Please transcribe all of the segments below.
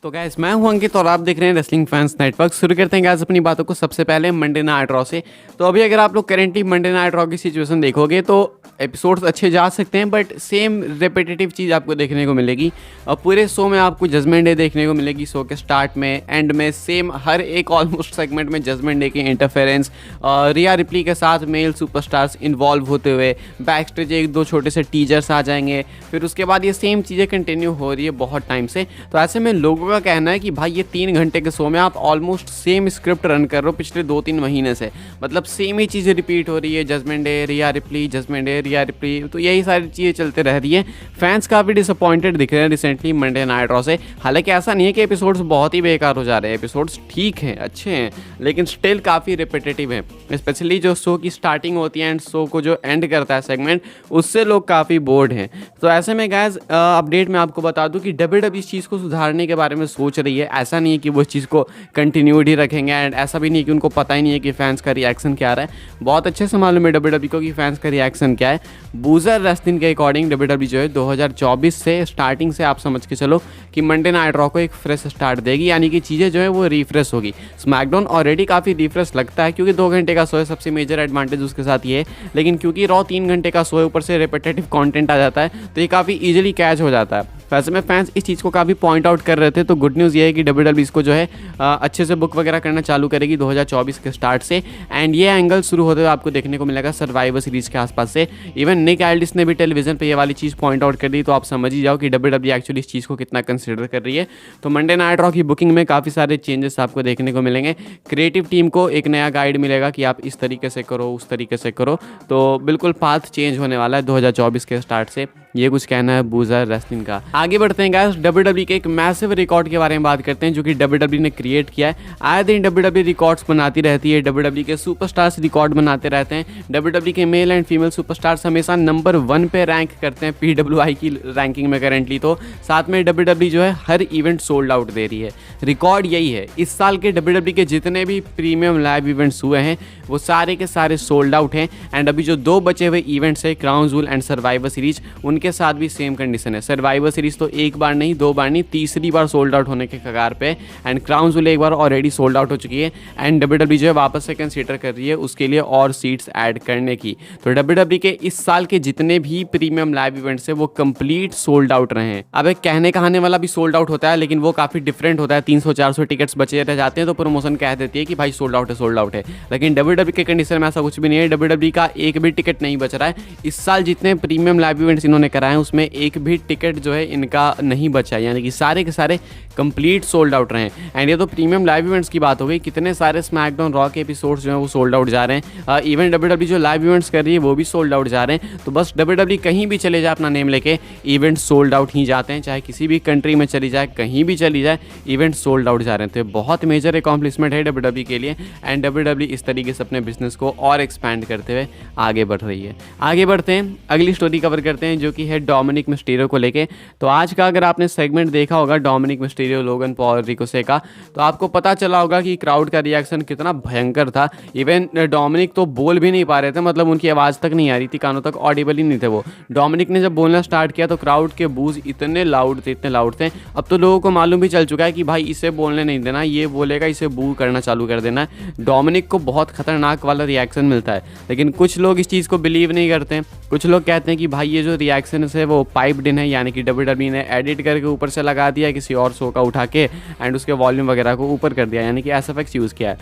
तो गाइस मैं हूं अंकित और आप देख रहे हैं रेसलिंग फैंस नेटवर्क। शुरू करते हैं गाइस अपनी बातों को सबसे पहले मंडे नाइट रॉ से। तो अभी अगर आप लोग करेंटली मंडे नाइट रॉ की सिचुएशन देखोगे तो एपिसोड्स अच्छे जा सकते हैं, बट सेम रिपीटेटिव चीज़ आपको देखने को मिलेगी। और पूरे शो में आपको जजमेंट डे देखने को मिलेगी। शो के स्टार्ट में, एंड में, सेम हर एक ऑलमोस्ट सेगमेंट में जजमेंट डे की इंटरफेरेंस, रिया रिप्ली के साथ मेल सुपरस्टार्स इन्वॉल्व होते हुए, बैक स्टेज एक दो छोटे से टीजर्स आ जाएंगे। फिर उसके बाद ये सेम चीज़ें कंटिन्यू हो रही है बहुत टाइम से। तो ऐसे में लोगों का कहना है कि भाई ये 3 घंटे के शो में आप ऑलमोस्ट सेम स्क्रिप्ट रन कर रहे हो पिछले 2-3 महीने से। मतलब सेम ही चीज़ें रिपीट हो रही है, Judgment Day Rhea Ripley, Judgment Day Rhea Ripley, तो यही सारी चीज़ें चलते रह रही है। फैंस काफ़ी डिसअपॉइंटेड दिख रहे हैं रिसेंटली मंडे नाइट रॉ से। हालांकि ऐसा नहीं है कि एपिसोड्स बहुत ही बेकार हो जा रहे हैं, एपिसोड्स ठीक हैं, अच्छे हैं, लेकिन स्टिल काफ़ी रिपीटेटिव है। स्पेशली जो शो की स्टार्टिंग होती है एंड शो को जो एंड करता है सेगमेंट, उससे लोग काफ़ी बोर्ड हैं। तो ऐसे में गाइस अपडेट में आपको बता दूं कि डब्ल्यूडब्ल्यूई इस चीज़ को सुधारने के बारे में सोच रही है। ऐसा नहीं है कि वो इस चीज़ को कंटिन्यूड ही रखेंगे, एंड ऐसा भी नहीं है कि उनको पता ही नहीं है कि फैंस का रिएक्शन क्या आ रहा है। बहुत अच्छे से मालूम है डब्ल्यूडब्ल्यूई को कि फैंस का रिएक्शन क्या है। बूजर रेसलिंग के अकॉर्डिंग डब्ल्यूडब्ल्यूई जो है 2024 से स्टार्टिंग से आप समझ के चलो कि मंडे नाइट रॉ को एक फ्रेश स्टार्ट देगी, यानी कि चीज़ें जो है वो रिफ्रेश होगी। स्मैकडाउन ऑलरेडी काफ़ी रिफ्रेश लगता है क्योंकि 2 घंटे का शो है, सबसे मेजर एडवांटेज उसके साथ ये है। लेकिन क्योंकि रॉ 3 घंटे का शो है, ऊपर से रिपीटेटिव कंटेंट आ जाता है, तो ये काफ़ी ईजिली कैच हो जाता है। वैसे में फैंस इस चीज़ को काफ़ी पॉइंट आउट कर रहे थे। तो गुड न्यूज़ ये है कि डब्ल्यूडब्ल्यूई इसको जो है अच्छे से बुक वगैरह करना चालू करेगी 2024 के स्टार्ट से। एंड ये एंगल शुरू होते हुए आपको देखने को मिलेगा सर्वाइवर सीरीज़ के आसपास से। इवन निक एल्डिस ने भी टेलीविजन पे ये वाली चीज़ पॉइंट आउट कर दी, तो आप समझ ही जाओ कि डब्ल्यूडब्ल्यूई एक्चुअली इस चीज़ को कितना कंसिडर कर रही है। तो मंडे नाइट रॉ की बुकिंग में काफ़ी सारे चेंजेस आपको देखने को मिलेंगे। क्रिएटिव टीम को एक नया गाइड मिलेगा कि आप इस तरीके से करो, उस तरीके से करो। तो बिल्कुल पाथ चेंज होने वाला है 2024 के स्टार्ट से। ये कुछ कहना है बूजर रेसलिंग का। आगे बढ़ते हैं गाइस, डब्ल्यूडब्ल्यूई के एक मैसिव रिकॉर्ड के बारे में बात करते हैं जो कि डब्ल्यूडब्ल्यूई ने क्रिएट किया है। आए दिन डब्ल्यूडब्ल्यूई रिकॉर्ड्स बनाती रहती है, डब्ल्यूडब्ल्यूई के सुपरस्टार्स रिकॉर्ड बनाते रहते हैं। डब्ल्यूडब्ल्यूई के मेल एंड फीमेल सुपरस्टार्स हमेशा नंबर 1 पे रैंक करते हैं PWI की रैंकिंग में करेंटली। तो साथ में डब्ल्यूडब्ल्यूई जो है हर इवेंट सोल्ड आउट दे रही है। रिकॉर्ड यही है, इस साल के डब्ल्यूडब्ल्यूई के जितने भी प्रीमियम लाइव इवेंट्स हुए हैं वो सारे के सारे सोल्ड आउट हैं। एंड अभी जो 2 बचे हुए इवेंट्स है, crown joule and survivor series, उनके साथ भी सेम कंडीशन है। सर्वाइवर सीरीज तो एक बार नहीं, 2 बार नहीं, तीसरी बार सोल्ड आउट होने के कगार पे। एंड क्राउन जूल एक बार ऑलरेडी सोल्ड आउट हो चुकी है, एंड डब्ल्यूडब्ल्यूई जो है वापस से कंसीडर कर रही है उसके लिए और सीट्स ऐड करने की। तो डब्ल्यूडब्ल्यूई के इस साल के जितने भी प्रीमियम लाइव इवेंट्स है वो कंप्लीट सोल्ड आउट रहे हैं। अब एक कहने कहाने वाला भी सोल्ड आउट होता है, लेकिन वो काफ़ी डिफरेंट होता है। 300-400 टिकट्स बचे रह जाते हैं तो प्रमोशन कह देती है कि भाई सोल्ड आउट है, सोल्ड आउट है। लेकिन डब्ल्यूडब्ल्यूई के कंडीशन में ऐसा कुछ भी नहीं है। डब्ल्यूडब्ल्यूई का एक भी टिकट नहीं बच रहा है। इस साल जितने प्रीमियम लाइव इवेंट्स इन्होंने कराए हैं उसमें एक भी टिकट जो है इनका नहीं बचा है, यानी कि सारे के सारे कंप्लीट सोल्ड आउट रहे हैं। एंड ये तो प्रीमियम लाइव इवेंट्स की बात हो गई। कितने सारे स्मैकडाउन रॉ के एपिसोड्स जो हैं वो सोल्ड आउट जा रहे हैं। इवन डब्ल्यूडब्ल्यूई जो लाइव इवेंट्स कर रही है वो भी सोल्ड आउट जा रहे हैं। तो बस डब्ल्यूडब्ल्यूई कहीं भी चले जाए अपना नेम लेके, इवेंट सोल्ड आउट ही जाते हैं। चाहे किसी भी कंट्री में चली जाए, कहीं भी चली जाए, इवेंट सोल्ड आउट जा रहे हैं। तो बहुत मेजर अकॉम्प्लिशमेंट है डब्ल्यूडब्ल्यूई के लिए। एंड डब्ल्यूडब्ल्यूई इस तरीके से अपने बिजनेस को और एक्सपैंड करते हुए आगे बढ़ रही है। आगे बढ़ते हैं, अगली स्टोरी कवर करते हैं जो कि है डोमिनिक मिस्टीरियो को लेके। तो आज का अगर आपने सेगमेंट देखा होगा डोमिनिक मिस्टीरियो, लोगन पॉल, रिकोसे का, तो आपको पता चला होगा कि क्राउड का रिएक्शन कितना भयंकर था। इवन डोमिनिक तो बोल भी नहीं पा रहे थे, मतलब उनकी आवाज़ तक नहीं आ रही थी, कानों तक ऑडिबल ही नहीं थे वो। डोमिनिक ने जब बोलना स्टार्ट किया तो क्राउड के बूज इतने लाउड थे, इतने लाउड थे। अब तो लोगों को मालूम भी चल चुका है कि भाई इसे बोलने नहीं देना, ये बोलेगा इसे बू करना चालू कर देना है। डोमिनिक को बहुत खतरनाक वाला रिएक्शन मिलता है, लेकिन कुछ लोग इस चीज़ को बिलीव नहीं करते हैं। कुछ लोग कहते हैं कि भाई ये जो रिएक्शन है वो पाइप्ड इन है, यानी कि डब्ल्यूडब्ल्यूई ने एडिट करके ऊपर से लगा दिया किसी और शो का उठा के, एंड उसके वॉल्यूम वगैरह को ऊपर कर दिया, यानी कि एसएफएक्स यूज़ किया है।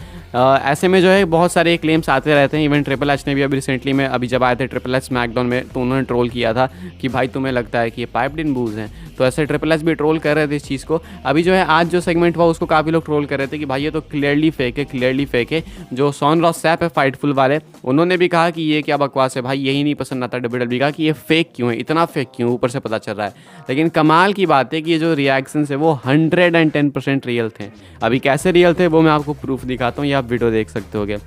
ऐसे में जो है बहुत सारे क्लेम्स आते रहते हैं। इवन ट्रिपल एच ने भी अभी रिसेंटली में, अभी जब आए थे ट्रिपल एच स्मैकडाउन में, तो उन्होंने ट्रोल किया था कि भाई तुम्हें लगता है कि ये पाइप्ड इन बूज हैं। तो ऐसे ट्रिपल एच भी ट्रोल कर रहे थे इस चीज़ को। अभी जो है आज जो सेगमेंट हुआ उसको काफ़ी लोग ट्रोल कर रहे थे कि भाई ये तो क्लियरली फेक है, क्लियरली फेक है। जो सॉन रॉस सैप है फाइटफुल वाले, उन्होंने भी कहा कि ये क्या बकवास है भाई, यही नहीं पसंद आता डब्ल्यूडब्ल्यूई का कि ये फेक क्यों है, इतना फेक क्यों, ऊपर से पता चल रहा है। लेकिन कमाल की बात है कि ये जो रिएक्शंस है वो 110% रियल थे। अभी कैसे रियल थे वो मैं आपको प्रूफ दिखाता हूँ, ये आप वीडियो देख सकते होगे।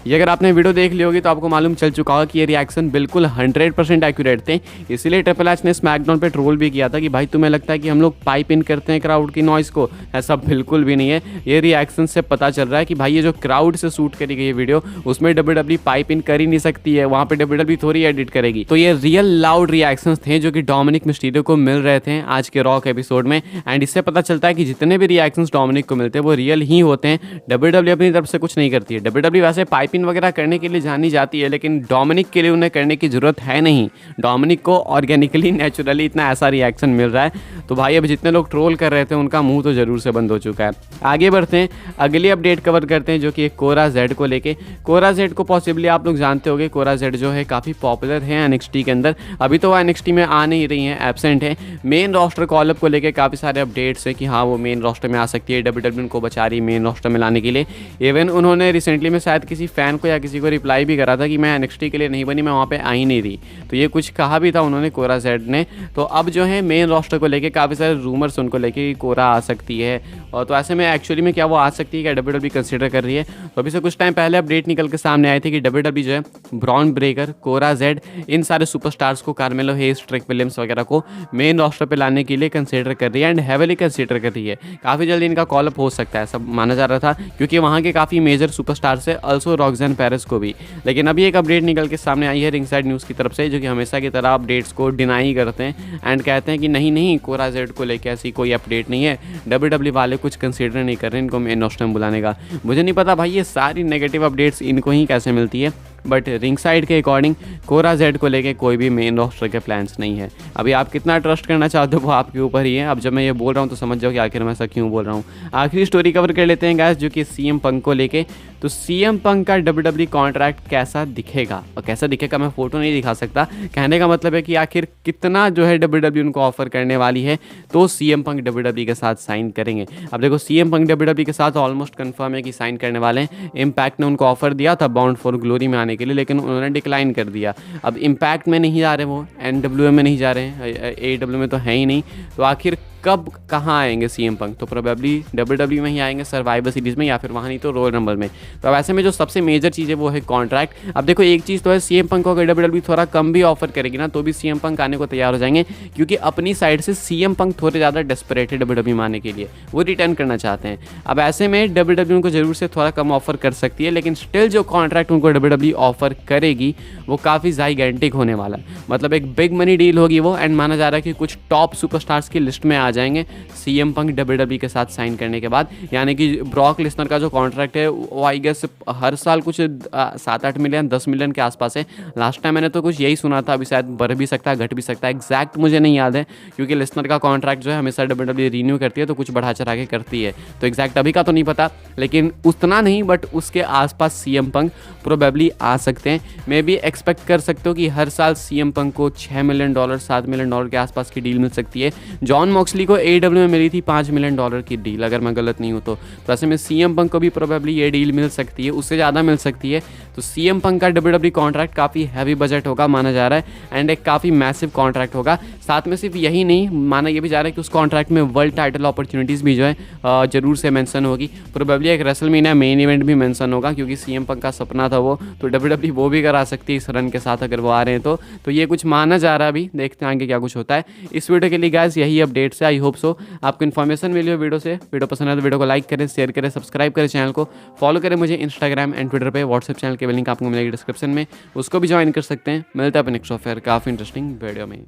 ये अगर आपने वीडियो देख ली होगी तो आपको मालूम चल चुका होगा कि ये रिएक्शन बिल्कुल 100% एक्यूरेट थे। इसीलिए ट्रिपल एच ने स्मैकडाउन पे ट्रोल भी किया था कि भाई तुम्हें लगता है कि हम लोग पाइप इन करते हैं क्राउड की नॉइस को, ऐसा बिल्कुल भी नहीं है। ये रिएक्शन से पता चल रहा है कि भाई ये जो क्राउड से शूट करी गई वीडियो उसमें WWE पाइप इन कर ही नहीं सकती है, वहाँ पे WWE थोड़ी एडिट करेगी। तो ये रियल लाउड रिएक्शंस थे जो कि डोमिनिक मिस्टीरियो को मिल रहे थे आज के रॉक एपिसोड में। एंड इससे पता चलता है कि जितने भी रिएक्शंस डोमिनिक को मिलते हैं वो रियल ही होते हैं। WWE अपनी तरफ से कुछ नहीं करती है। WWE वैसे पाइप इन वगैरह करने के लिए जानी जाती है, लेकिन डोमिनिक के लिए उन्हें करने की जरूरत है नहीं। डोमिनिक को ऑर्गेनिकली नेचुरली इतना ऐसा रिएक्शन मिल रहा है। तो भाई अब जितने लोग ट्रोल कर रहे थे उनका मुंह तो जरूर से बंद हो चुका है। आगे बढ़ते हैं, अगली अपडेट कवर करते हैं जो कि कोरा जेड को लेके। कोरा जेड को पॉसिबली आप लोग जानते होंगे, कोरा जेड जो है काफ़ी पॉपुलर है NXT के अंदर। अभी तो वो NXT में आ नहीं रही हैं, एब्सेंट है। मेन रोस्टर कॉलअप को लेके काफ़ी सारे अपडेट्स हैं कि हाँ वो मेन रोस्टर में आ सकती है, WWE उनको बचा रही है मेन रोस्टर में लाने के लिए। इवन उन्होंने रिसेंटली में शायद किसी फ़ैन को या किसी को रिप्लाई भी करा था कि मैं NXT के लिए नहीं बनी, मैं वहाँ पे आ ही नहीं रही। तो ये कुछ कहा भी था उन्होंने, कोरा जेड ने। तो अब जो है मेन रोस्टर को लेके काफ़ी सारे रूमर्स उनको लेके कि कोरा आ सकती है। और तो ऐसे में एक्चुअली में क्या वो आ सकती है, क्या WWE कंसिडर कर रही है? तो अभी से कुछ टाइम पहले अपडेट निकल के सामने आई थी कि WWE जो है ब्रॉन ब्रेकर, कोरा जेड, इन सारे सुपरस्टार्स को, कार्मेलो हेज, ट्रिक विलियम्स वगैरह को मेन रोस्टर पे लाने के लिए कंसिडर कर रही है एंड हेवली कंसिडर कर रही है। काफ़ी जल्दी इनका कॉल अप हो सकता है, सब माना जा रहा था, क्योंकि वहाँ के काफ़ी मेजर सुपरस्टार्स है, ऑल्सो रॉक्सैन पेरिस को भी। लेकिन अभी एक अपडेट निकल के सामने आई है रिंगसाइड न्यूज़ की तरफ से, जो कि हमेशा की तरह अपडेट्स को डिनाई करते हैं एंड कहते हैं कि नहीं नहीं, कोरा जेड को लेकर ऐसी कोई अपडेट नहीं है, WWE वाले कुछ कंसिडर नहीं कर रहे इनको मेन रोस्टर में बुलाने का। मुझे नहीं पता भाई ये सारी नेगेटिव अपडेट्स इनको ही कैसे मिलती है, बट रिंगसाइड के अकॉर्डिंग कोरा जेड को लेके कोई भी मेन रोस्टर के प्लान्स नहीं है। अभी आप कितना ट्रस्ट करना चाहते हो वो आपके ऊपर ही है। अब जब मैं ये बोल रहा हूँ तो समझ जाओ कि आखिर मैं ऐसा क्यों बोल रहा हूँ। आखिरी स्टोरी कवर कर लेते हैं गाइस, जो कि CM पंक को लेके। तो CM पंक का WWE कॉन्ट्रैक्ट कैसा दिखेगा, और कैसा दिखेगा मैं फोटो नहीं दिखा सकता, कहने का मतलब है कि आखिर कितना जो है WWE उनको ऑफर करने वाली है तो CM पंक WWE के साथ साइन करेंगे। अब देखो CM पंक WWE के साथ ऑलमोस्ट कंफर्म है कि साइन करने वाले हैं। इम्पैक्ट ने उनको ऑफर दिया था बाउंड फॉर ग्लोरी में आने के लिए, लेकिन उन्होंने डिक्लाइन कर दिया। अब इम्पैक्ट में नहीं जा रहे, वो NWA में नहीं जा रहे हैं, AEW में तो है ही नहीं। तो आखिर कब कहाँ आएंगे CM पंक? तो प्रोबेबली WWE में ही आएंगे, सर्वाइवर सीरीज़ में, या फिर वहाँ नहीं तो रॉयल रंबल में। तो अब ऐसे में जो सबसे मेजर चीज़ है वो है कॉन्ट्रैक्ट। अब देखो एक चीज़ तो है, CM पंक को अगर WWE थोड़ा कम भी ऑफर करेगी ना तो भी CM पंक आने को तैयार हो जाएंगे, क्योंकि अपनी साइड से CM पंक थोड़े ज़्यादा डेस्परेट है WWE में आने के लिए, वो रिटर्न करना चाहते हैं। अब ऐसे में WWE उनको जरूर से थोड़ा कम ऑफर कर सकती है, लेकिन स्टिल जो कॉन्ट्रैक्ट उनको WWE ऑफर करेगी वो काफ़ी जाइगेंटिक होने वाला है। मतलब एक बिग मनी डील होगी वो, एंड माना जा रहा है कि कुछ टॉप सुपरस्टार्स की लिस्ट में आ जाएंगे CM पंक WWE के साथ साइन करने के बाद। यानी कि ब्रॉक लेसनर का जो कॉन्ट्रैक्ट है वो आई गेस हर साल कुछ 7-8 मिलियन 10 मिलियन के आसपास है। लास्ट टाइम मैंने तो कुछ यही सुना था, अभी शायद बढ़ भी सकता है घट भी सकता है, एग्जैक्ट मुझे नहीं याद है, क्योंकि लेसनर का कॉन्ट्रैक्ट जो है हमेशा WWE रिन्यू करती है तो कुछ बढ़ा चढ़ा के करती है। तो एग्जैक्ट अभी का तो नहीं पता, लेकिन उतना नहीं, बट उसके आसपास CM पंक प्रोबेबली आ सकते हैं। मे भी एक्सपेक्ट कर सकते हो कि हर साल CM पंक को $6 मिलियन $7 मिलियन के आसपास की डील मिल सकती है। जॉन मॉक्सली को AEW में मिली थी $5 मिलियन की डील, अगर मैं गलत नहीं हूँ तो ऐसे में CM पंक को भी प्रोबेबली ये डील मिल सकती है, उससे ज़्यादा मिल सकती है। तो CM पंक का WWE कॉन्ट्रैक्ट काफ़ी हैवी बजट होगा माना जा रहा है, एंड एक काफ़ी मैसिव कॉन्ट्रैक्ट होगा। साथ में सिर्फ यही नहीं, माना ये भी जा रहा है कि उस कॉन्ट्रैक्ट में वर्ल्ड टाइटल अपॉर्चुनिटीज़ भी जो है जरूर से मेंशन होगी। प्रोबेबली एक रेसलमेनिया मेन इवेंट भी मेंशन होगा, क्योंकि CM पंक का सपना था वो, तो WWE वो भी करा सकती है इस रन के साथ अगर वो आ रहे हैं तो ये कुछ माना जा रहा है। अभी देखते हैं आगे क्या कुछ होता है। इस वीडियो के लिए गाइस यही अपडेट्स है। आई होप सो आपको इन्फॉर्मेशन मिली हो वीडियो से। वीडियो पसंद है तो वीडियो को लाइक करें, शेयर करें, सब्सक्राइब करें, चैनल को फॉलो करें मुझे इंस्टाग्राम एंड ट्विटर पे। व्हाट्सएप चैनल के लिंक आपको मिलेगी डिस्क्रिप्शन में, उसको भी ज्वाइन कर सकते हैं। मिलता है अपने नेक्स्ट ऑफर काफ़ी इंटरेस्टिंग वीडियो में।